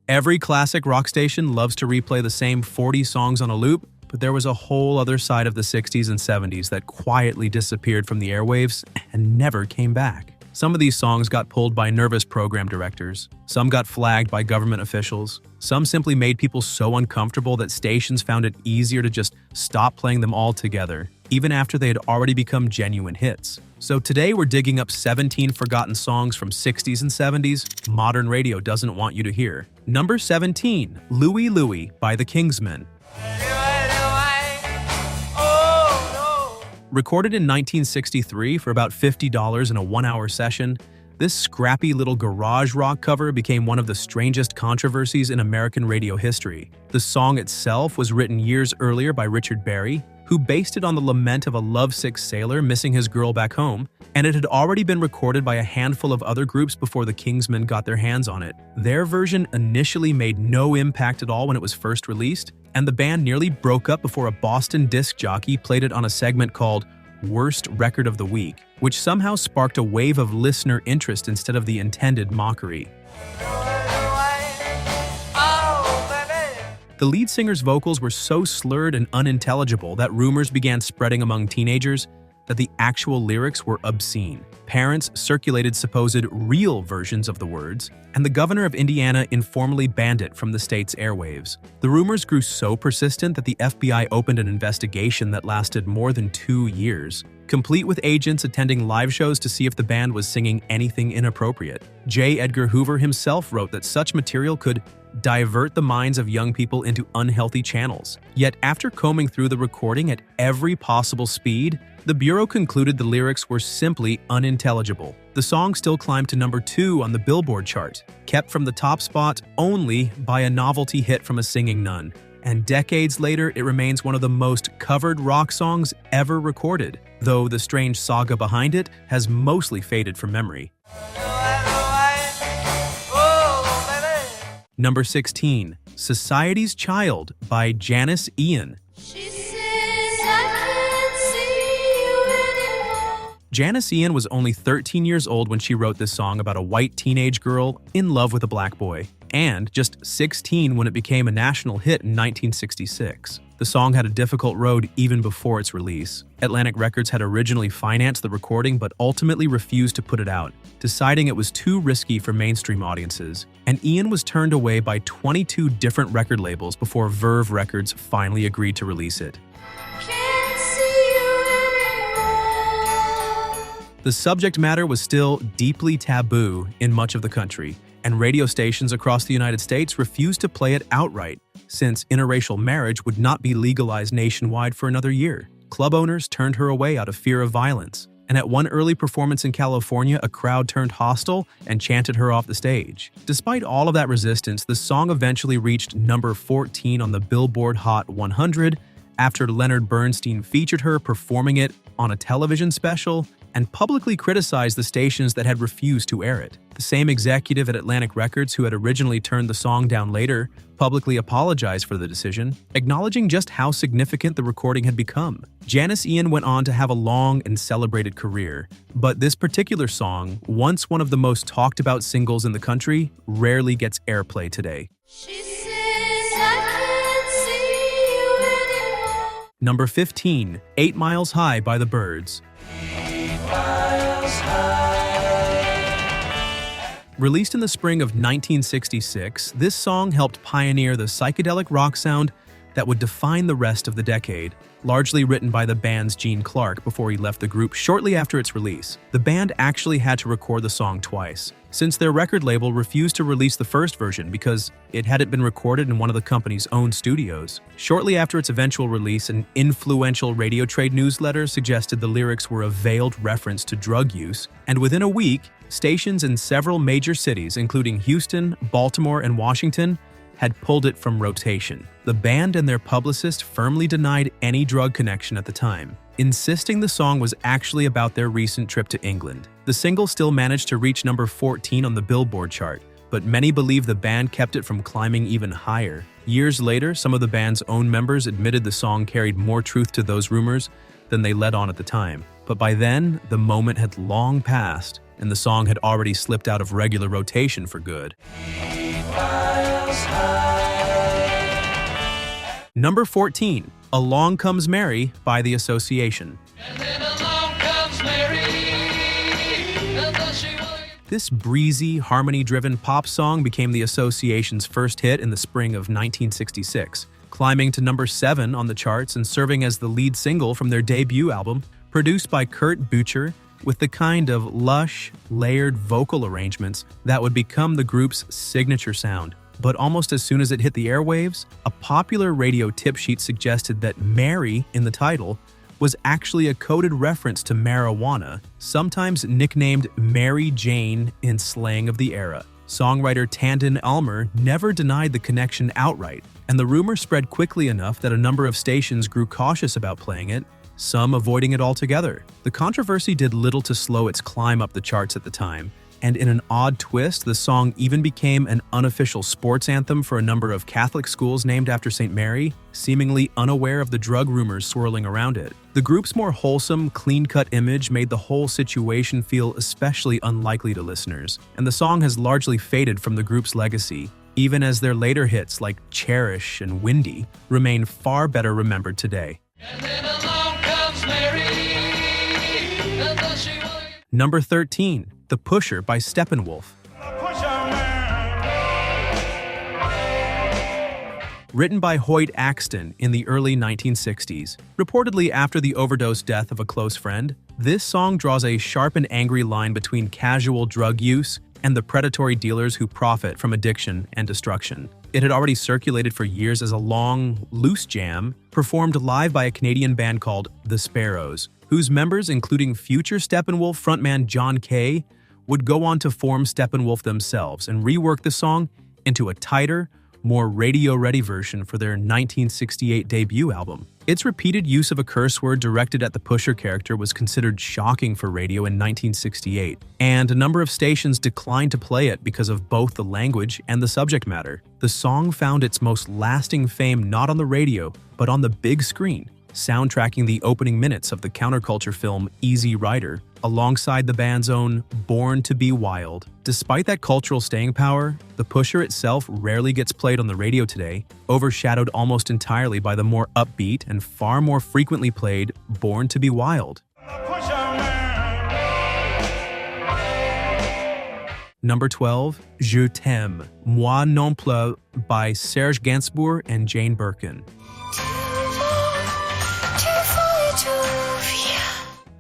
Every classic rock station loves to replay the same 40 songs on a loop, but there was a whole other side of the 60s and 70s that quietly disappeared from the airwaves and never came back. Some of these songs got pulled by nervous program directors. Some got flagged by government officials. Some simply made people so uncomfortable that stations found it easier to just stop playing them altogether, even after they had already become genuine hits. So today we're digging up 17 forgotten songs from 60s and 70s modern radio doesn't want you to hear. Number 17, Louie Louie by the Kingsmen. Recorded in 1963 for about $50 in a one-hour session, this scrappy little garage rock cover became one of the strangest controversies in American radio history. The song itself was written years earlier by Richard Berry, who based it on the lament of a lovesick sailor missing his girl back home, and it had already been recorded by a handful of other groups before the Kingsmen got their hands on it. Their version initially made no impact at all when it was first released, and the band nearly broke up before a Boston disc jockey played it on a segment called Worst Record of the Week, which somehow sparked a wave of listener interest instead of the intended mockery. The lead singer's vocals were so slurred and unintelligible that rumors began spreading among teenagers that the actual lyrics were obscene. Parents circulated supposed real versions of the words, and the governor of Indiana informally banned it from the state's airwaves. The rumors grew so persistent that the FBI opened an investigation that lasted more than 2 years, complete with agents attending live shows to see if the band was singing anything inappropriate. J. Edgar Hoover himself wrote that such material could divert the minds of young people into unhealthy channels. Yet after combing through the recording at every possible speed, the Bureau concluded the lyrics were simply unintelligible. The song still climbed to number 2 on the Billboard chart, kept from the top spot only by a novelty hit from a singing nun. And decades later, it remains one of the most covered rock songs ever recorded, though the strange saga behind it has mostly faded from memory. Number 16, Society's Child by Janis Ian. Janis Ian was only 13 years old when she wrote this song about a white teenage girl in love with a black boy, and just 16 when it became a national hit in 1966. The song had a difficult road even before its release. Atlantic Records had originally financed the recording but ultimately refused to put it out, deciding it was too risky for mainstream audiences, and Ian was turned away by 22 different record labels before Verve Records finally agreed to release it. The subject matter was still deeply taboo in much of the country, and radio stations across the United States refused to play it outright, since interracial marriage would not be legalized nationwide for another year. Club owners turned her away out of fear of violence, and at one early performance in California, a crowd turned hostile and chanted her off the stage. Despite all of that resistance, the song eventually reached number 14 on the Billboard Hot 100 after Leonard Bernstein featured her performing it on a television special and publicly criticized the stations that had refused to air it. The same executive at Atlantic Records who had originally turned the song down later publicly apologized for the decision, acknowledging just how significant the recording had become. Janis Ian went on to have a long and celebrated career, but this particular song, once one of the most talked about singles in the country, rarely gets airplay today. Number 15, 8 Miles High by the Byrds. Released in the spring of 1966, this song helped pioneer the psychedelic rock sound that would define the rest of the decade, largely written by the band's Gene Clark before he left the group shortly after its release. The band actually had to record the song twice, since their record label refused to release the first version because it hadn't been recorded in one of the company's own studios. Shortly after its eventual release, an influential radio trade newsletter suggested the lyrics were a veiled reference to drug use, and within a week, stations in several major cities, including Houston, Baltimore, and Washington, had pulled it from rotation. The band and their publicist firmly denied any drug connection at the time, insisting the song was actually about their recent trip to England. The single still managed to reach number 14 on the Billboard chart, but many believe the band kept it from climbing even higher. Years later, some of the band's own members admitted the song carried more truth to those rumors than they let on at the time. But by then, the moment had long passed, and the song had already slipped out of regular rotation for good. 8 miles Number 14, Along Comes Mary by The Association. And then along comes Mary, and though she was... This breezy, harmony-driven pop song became The Association's first hit in the spring of 1966, climbing to number 7 on the charts and serving as the lead single from their debut album, produced by Kurt Bucher, with the kind of lush, layered vocal arrangements that would become the group's signature sound. But almost as soon as it hit the airwaves, a popular radio tip sheet suggested that Mary in the title was actually a coded reference to marijuana, sometimes nicknamed Mary Jane in slang of the era. Songwriter Tandon Elmer never denied the connection outright, and the rumor spread quickly enough that a number of stations grew cautious about playing it, some avoiding it altogether. The controversy did little to slow its climb up the charts at the time, and in an odd twist, the song even became an unofficial sports anthem for a number of Catholic schools named after St. Mary, seemingly unaware of the drug rumors swirling around it. The group's more wholesome, clean-cut image made the whole situation feel especially unlikely to listeners, and the song has largely faded from the group's legacy, even as their later hits like Cherish and Windy remain far better remembered today. And then along comes Mary, and though she was... Number 13, The Pusher by Steppenwolf. Written by Hoyt Axton in the early 1960s, reportedly after the overdose death of a close friend, this song draws a sharp and angry line between casual drug use and the predatory dealers who profit from addiction and destruction. It had already circulated for years as a long, loose jam performed live by a Canadian band called The Sparrows, whose members, including future Steppenwolf frontman John Kay, would go on to form Steppenwolf themselves and rework the song into a tighter, more radio-ready version for their 1968 debut album. Its repeated use of a curse word directed at the Pusher character was considered shocking for radio in 1968, and a number of stations declined to play it because of both the language and the subject matter. The song found its most lasting fame not on the radio, but on the big screen, soundtracking the opening minutes of the counterculture film Easy Rider, alongside the band's own Born to Be Wild. Despite that cultural staying power, the Pusher itself rarely gets played on the radio today, overshadowed almost entirely by the more upbeat and far more frequently played Born to Be Wild. Number 12, Je t'aime, Moi Non Plus by Serge Gainsbourg and Jane Birkin.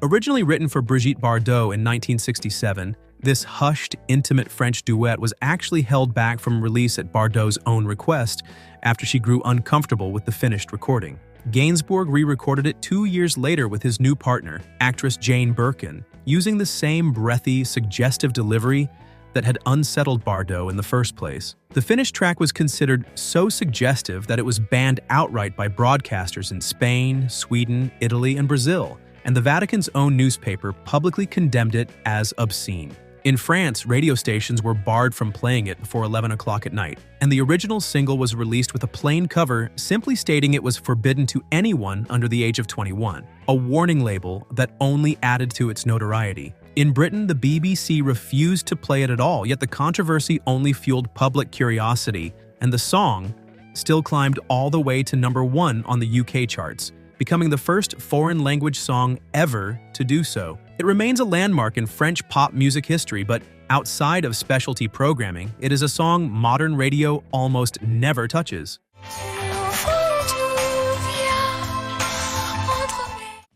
Originally written for Brigitte Bardot in 1967, this hushed, intimate French duet was actually held back from release at Bardot's own request after she grew uncomfortable with the finished recording. Gainsbourg re-recorded it 2 years later with his new partner, actress Jane Birkin, using the same breathy, suggestive delivery that had unsettled Bardot in the first place. The finished track was considered so suggestive that it was banned outright by broadcasters in Spain, Sweden, Italy, and Brazil, and the Vatican's own newspaper publicly condemned it as obscene. In France, radio stations were barred from playing it before 11 o'clock at night, and the original single was released with a plain cover simply stating it was forbidden to anyone under the age of 21, a warning label that only added to its notoriety. In Britain, the BBC refused to play it at all, yet the controversy only fueled public curiosity, and the song still climbed all the way to number 1 on the UK charts, becoming the first foreign-language song ever to do so. It remains a landmark in French pop music history, but outside of specialty programming, it is a song modern radio almost never touches.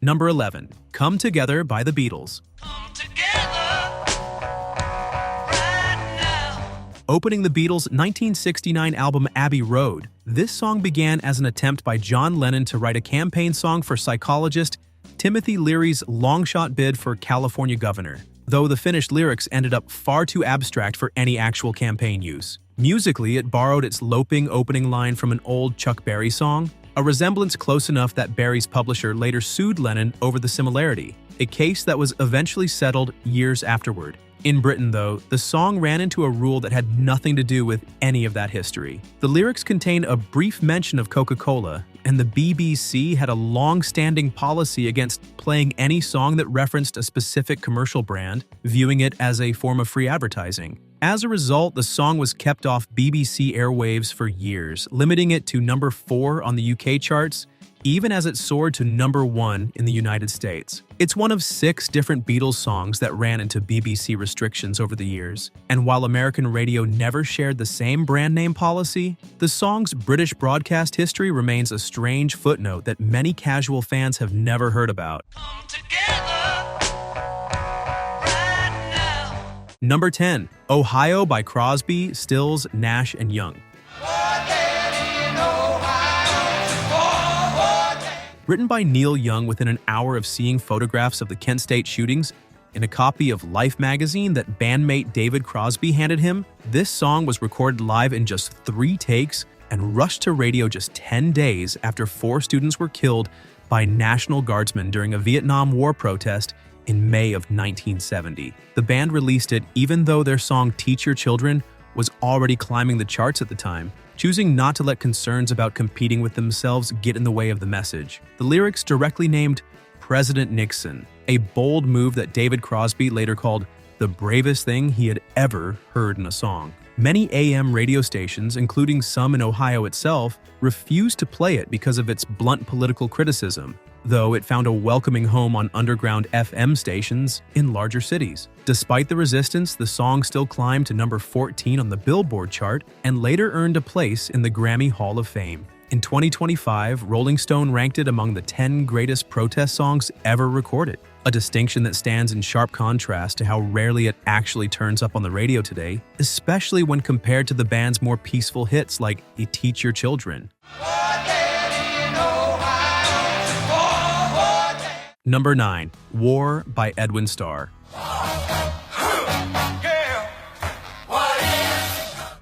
Number 11, Come Together by the Beatles. Come together right now. Opening the Beatles' 1969 album Abbey Road, this song began as an attempt by John Lennon to write a campaign song for psychologist Timothy Leary's long-shot bid for California governor, though the finished lyrics ended up far too abstract for any actual campaign use. Musically, it borrowed its loping opening line from an old Chuck Berry song, a resemblance close enough that Berry's publisher later sued Lennon over the similarity, a case that was eventually settled years afterward. In Britain, though, the song ran into a rule that had nothing to do with any of that history. The lyrics contain a brief mention of Coca-Cola, and the BBC had a long-standing policy against playing any song that referenced a specific commercial brand, viewing it as a form of free advertising. As a result, the song was kept off BBC airwaves for years, limiting it to number 4 on the UK charts, even as it soared to number 1 in the United States. It's one of 6 different Beatles songs that ran into BBC restrictions over the years, and while American radio never shared the same brand name policy, the song's British broadcast history remains a strange footnote that many casual fans have never heard about. Come together right now. Number 10, Ohio by Crosby, Stills, Nash & Young. Written by Neil Young within an hour of seeing photographs of the Kent State shootings in a copy of Life magazine that bandmate David Crosby handed him, this song was recorded live in just 3 takes and rushed to radio just 10 days after 4 students were killed by National Guardsmen during a Vietnam War protest in May of 1970. The band released it even though their song Teach Your Children was already climbing the charts at the time, choosing not to let concerns about competing with themselves get in the way of the message. The lyrics directly named President Nixon, a bold move that David Crosby later called the bravest thing he had ever heard in a song. Many AM radio stations, including some in Ohio itself, refused to play it because of its blunt political criticism, though it found a welcoming home on underground FM stations in larger cities. Despite the resistance, the song still climbed to number 14 on the Billboard chart and later earned a place in the Grammy Hall of Fame. In 2025, Rolling Stone ranked it among the 10 greatest protest songs ever recorded, a distinction that stands in sharp contrast to how rarely it actually turns up on the radio today, especially when compared to the band's more peaceful hits like Teach Your Children. Number 9, War by Edwin Starr.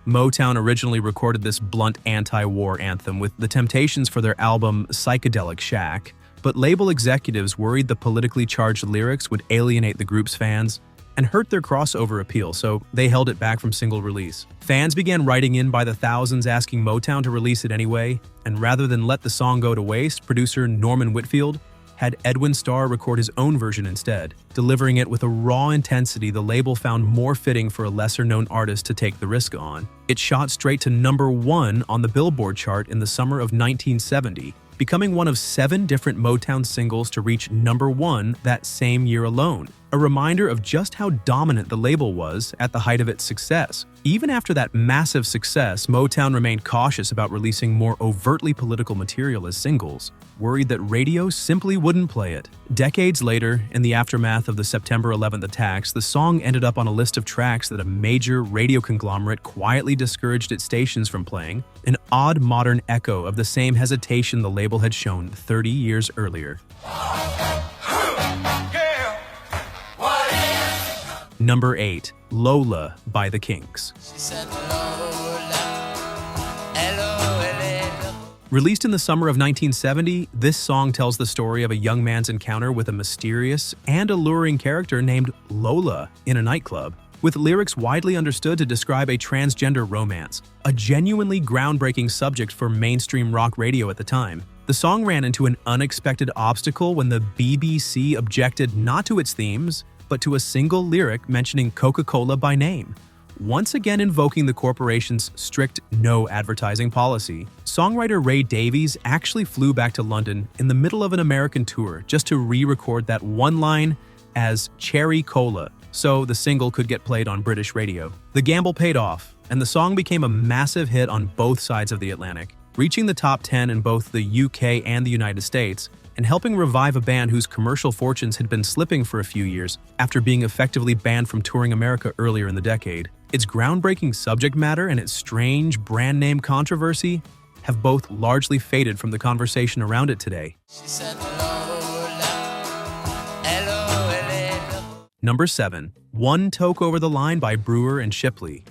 Motown originally recorded this blunt anti-war anthem with The Temptations for their album Psychedelic Shack, but label executives worried the politically charged lyrics would alienate the group's fans and hurt their crossover appeal, so they held it back from single release. Fans began writing in by the thousands asking Motown to release it anyway, and rather than let the song go to waste, producer Norman Whitfield had Edwin Starr record his own version instead, delivering it with a raw intensity the label found more fitting for a lesser-known artist to take the risk on. It shot straight to number 1 on the Billboard chart in the summer of 1970, becoming one of 7 different Motown singles to reach number 1 that same year alone, a reminder of just how dominant the label was at the height of its success. Even after that massive success, Motown remained cautious about releasing more overtly political material as singles, worried that radio simply wouldn't play it. Decades later, in the aftermath of the September 11th attacks, the song ended up on a list of tracks that a major radio conglomerate quietly discouraged its stations from playing, an odd modern echo of the same hesitation the label had shown 30 years earlier. Number 8, Lola by the Kinks. Released in the summer of 1970, this song tells the story of a young man's encounter with a mysterious and alluring character named Lola in a nightclub, with lyrics widely understood to describe a transgender romance, a genuinely groundbreaking subject for mainstream rock radio at the time. The song ran into an unexpected obstacle when the BBC objected not to its themes, but to a single lyric mentioning Coca-Cola by name, once again invoking the corporation's strict no advertising policy. Songwriter Ray Davies actually flew back to London in the middle of an American tour just to re-record that one line as Cherry Cola, so the single could get played on British radio. The gamble paid off, and the song became a massive hit on both sides of the Atlantic, reaching the top 10 in both the UK and the United States, and helping revive a band whose commercial fortunes had been slipping for a few years after being effectively banned from touring America earlier in the decade. Its groundbreaking subject matter and its strange brand name controversy have both largely faded from the conversation around it today. Number 7, One Toke Over the Line by Brewer and Shipley.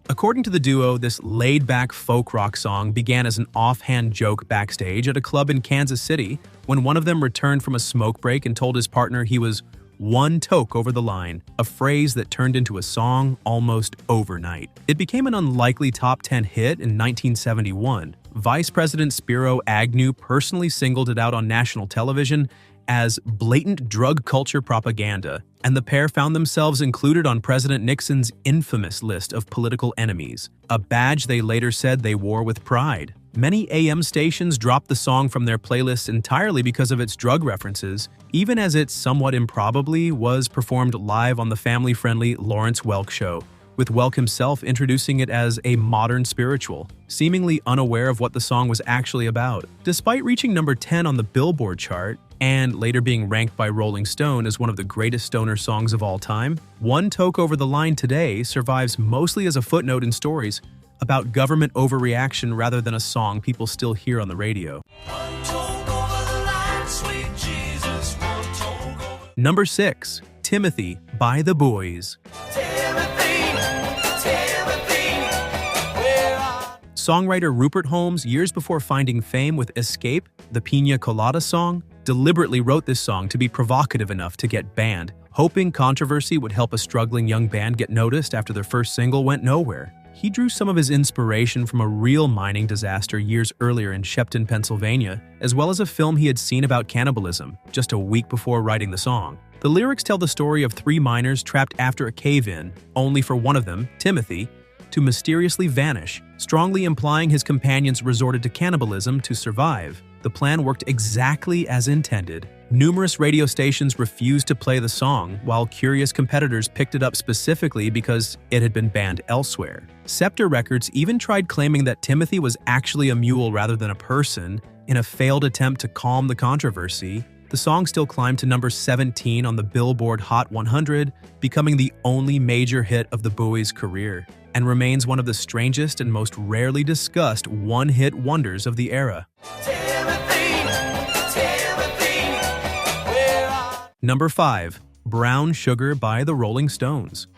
According to the duo, this laid-back folk rock song began as an offhand joke backstage at a club in Kansas City when one of them returned from a smoke break and told his partner he was one toke over the line, a phrase that turned into a song almost overnight. It became an unlikely top 10 hit in 1971. Vice President Spiro Agnew personally singled it out on national television, as blatant drug culture propaganda, and the pair found themselves included on President Nixon's infamous list of political enemies, a badge they later said they wore with pride. Many AM stations dropped the song from their playlists entirely because of its drug references, even as it somewhat improbably was performed live on the family-friendly Lawrence Welk Show, with Welk himself introducing it as a modern spiritual, seemingly unaware of what the song was actually about. Despite reaching number 10 on the Billboard chart, and later being ranked by Rolling Stone as one of the greatest stoner songs of all time, One Toke Over the Line today survives mostly as a footnote in stories about government overreaction rather than a song people still hear on the radio. Number 6. Timothy by The Boys. Songwriter Rupert Holmes, years before finding fame with Escape, the Pina Colada song, deliberately wrote this song to be provocative enough to get banned, hoping controversy would help a struggling young band get noticed after their first single went nowhere. He drew some of his inspiration from a real mining disaster years earlier in Shepton, Pennsylvania, as well as a film he had seen about cannibalism, just a week before writing the song. The lyrics tell the story of 3 miners trapped after a cave-in, only for one of them, Timothy, to mysteriously vanish, strongly implying his companions resorted to cannibalism to survive. The plan worked exactly as intended. Numerous radio stations refused to play the song, while curious competitors picked it up specifically because it had been banned elsewhere. Scepter Records even tried claiming that Timothy was actually a mule rather than a person in a failed attempt to calm the controversy. The song still climbed to number 17 on the Billboard Hot 100, becoming the only major hit of the Bowies' career, and remains one of the strangest and most rarely discussed one-hit wonders of the era. Number 5. Brown Sugar by the Rolling Stones.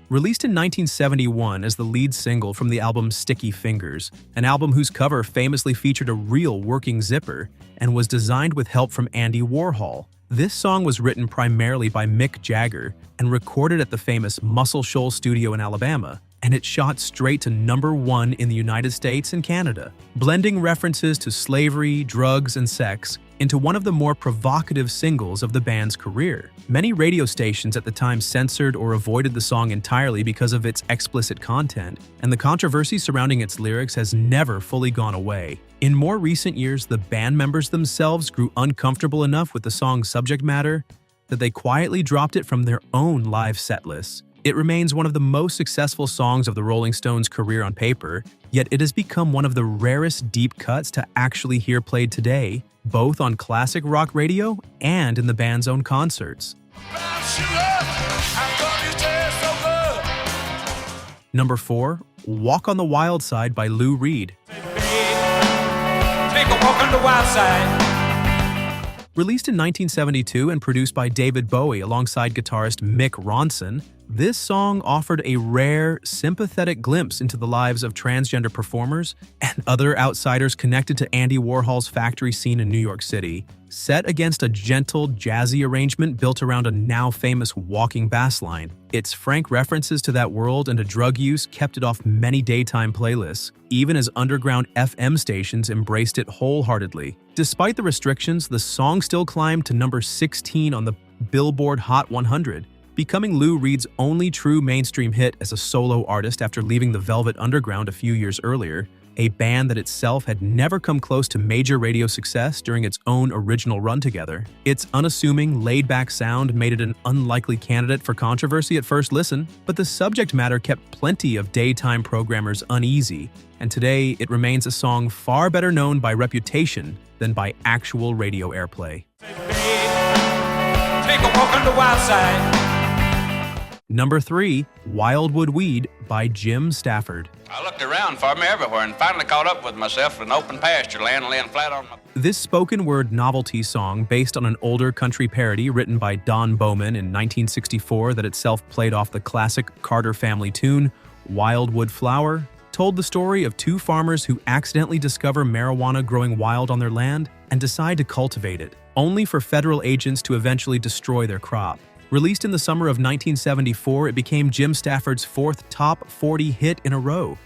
Released in 1971 as the lead single from the album Sticky Fingers, an album whose cover famously featured a real working zipper and was designed with help from Andy Warhol. This song was written primarily by Mick Jagger and recorded at the famous Muscle Shoals studio in Alabama, and it shot straight to number 1 in the United States and Canada, blending references to slavery, drugs, and sex into one of the more provocative singles of the band's career. Many radio stations at the time censored or avoided the song entirely because of its explicit content, and the controversy surrounding its lyrics has never fully gone away. In more recent years, the band members themselves grew uncomfortable enough with the song's subject matter that they quietly dropped it from their own live set lists. It remains one of the most successful songs of the Rolling Stones' career on paper, yet it has become one of the rarest deep cuts to actually hear played today, both on classic rock radio and in the band's own concerts. Number 4. Walk on the Wild Side by Lou Reed. Take a walk on the wild side. Released in 1972 and produced by David Bowie alongside guitarist Mick Ronson, this song offered a rare, sympathetic glimpse into the lives of transgender performers and other outsiders connected to Andy Warhol's factory scene in New York City. Set against a gentle, jazzy arrangement built around a now-famous walking bass line, its frank references to that world and to drug use kept it off many daytime playlists, even as underground FM stations embraced it wholeheartedly. Despite the restrictions, the song still climbed to number 16 on the Billboard Hot 100, becoming Lou Reed's only true mainstream hit as a solo artist after leaving the Velvet Underground a few years earlier, a band that itself had never come close to major radio success during its own original run together. Its unassuming, laid-back sound made it an unlikely candidate for controversy at first listen, but the subject matter kept plenty of daytime programmers uneasy, and today it remains a song far better known by reputation than by actual radio airplay. Take a walk on the wild side. Number 3. Wildwood Weed by Jim Stafford. I looked around for me everywhere and finally caught up with myself in open pasture land laying flat on my... This spoken-word novelty song, based on an older country parody written by Don Bowman in 1964 that itself played off the classic Carter family tune, Wildwood Flower, told the story of 2 farmers who accidentally discover marijuana growing wild on their land and decide to cultivate it, only for federal agents to eventually destroy their crop. Released in the summer of 1974, it became Jim Stafford's 4th top 40 hit in a row.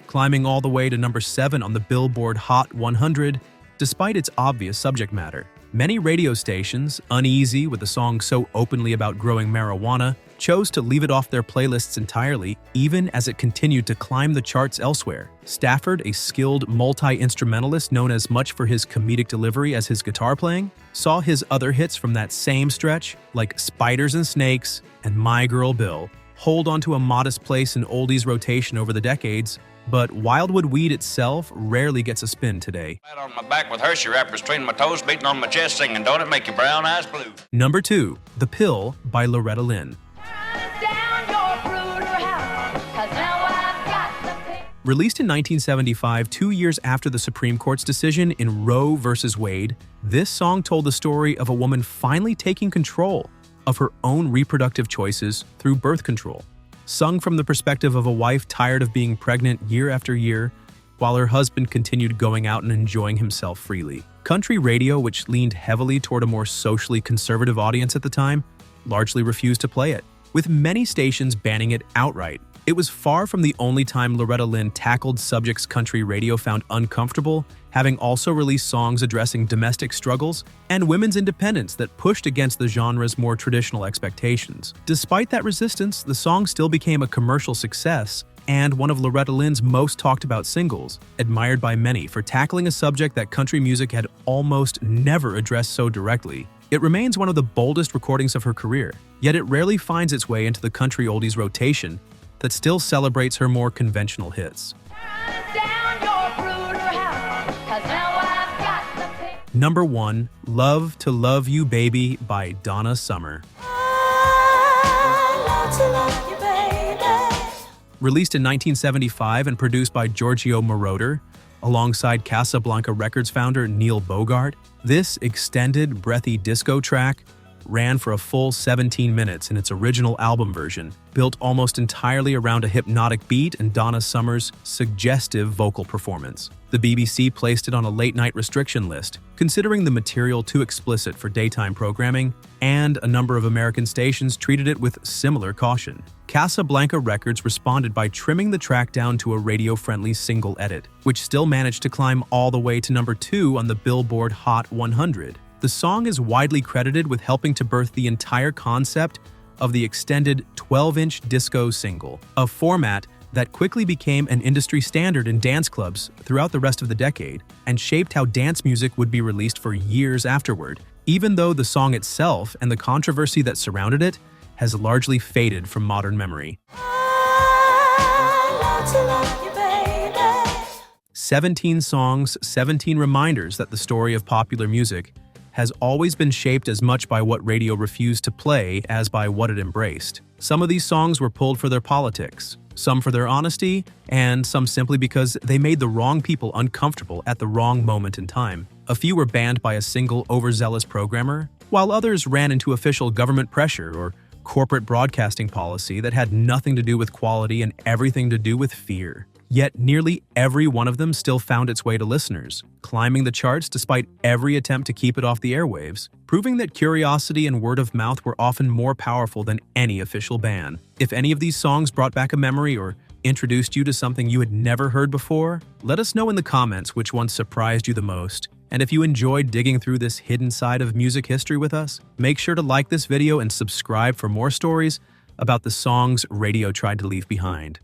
climbing all the way to number 7 on the Billboard Hot 100, despite its obvious subject matter. Many radio stations, uneasy with the song so openly about growing marijuana, chose to leave it off their playlists entirely, even as it continued to climb the charts elsewhere. Stafford, a skilled multi-instrumentalist known as much for his comedic delivery as his guitar playing, saw his other hits from that same stretch, like Spiders and Snakes and My Girl Bill, hold onto a modest place in oldies rotation over the decades, but Wildwood Weed itself rarely gets a spin today. Flat on my back with Hershey wrappers between my toes, beating on my chest, singing, "Don't it make your brown eyes blue?" Number 2, The Pill by Loretta Lynn. Released in 1975, 2 years after the Supreme Court's decision in Roe v. Wade, this song told the story of a woman finally taking control of her own reproductive choices through birth control. Sung from the perspective of a wife tired of being pregnant year after year, while her husband continued going out and enjoying himself freely. Country radio, which leaned heavily toward a more socially conservative audience at the time, largely refused to play it, with many stations banning it outright. It was far from the only time Loretta Lynn tackled subjects country radio found uncomfortable, having also released songs addressing domestic struggles and women's independence that pushed against the genre's more traditional expectations. Despite that resistance, the song still became a commercial success and one of Loretta Lynn's most talked about singles, admired by many for tackling a subject that country music had almost never addressed so directly. It remains one of the boldest recordings of her career, yet it rarely finds its way into the country oldies rotation that still celebrates her more conventional hits. Number 1, Love to Love You Baby by Donna Summer. Released in 1975 and produced by Giorgio Moroder, alongside Casablanca Records founder Neil Bogart, this extended, breathy disco track ran for a full 17 minutes in its original album version, built almost entirely around a hypnotic beat and Donna Summer's suggestive vocal performance. The BBC placed it on a late-night restriction list, considering the material too explicit for daytime programming, and a number of American stations treated it with similar caution. Casablanca Records responded by trimming the track down to a radio-friendly single edit, which still managed to climb all the way to number 2 on the Billboard Hot 100. The song is widely credited with helping to birth the entire concept of the extended 12-inch disco single, a format that quickly became an industry standard in dance clubs throughout the rest of the decade and shaped how dance music would be released for years afterward, even though the song itself and the controversy that surrounded it has largely faded from modern memory. 17 songs, 17 reminders that the story of popular music has always been shaped as much by what radio refused to play as by what it embraced. Some of these songs were pulled for their politics, some for their honesty, and some simply because they made the wrong people uncomfortable at the wrong moment in time. A few were banned by a single overzealous programmer, while others ran into official government pressure or corporate broadcasting policy that had nothing to do with quality and everything to do with fear. Yet nearly every one of them still found its way to listeners, climbing the charts despite every attempt to keep it off the airwaves, proving that curiosity and word of mouth were often more powerful than any official ban. If any of these songs brought back a memory or introduced you to something you had never heard before, let us know in the comments which one surprised you the most. And if you enjoyed digging through this hidden side of music history with us, make sure to like this video and subscribe for more stories about the songs radio tried to leave behind.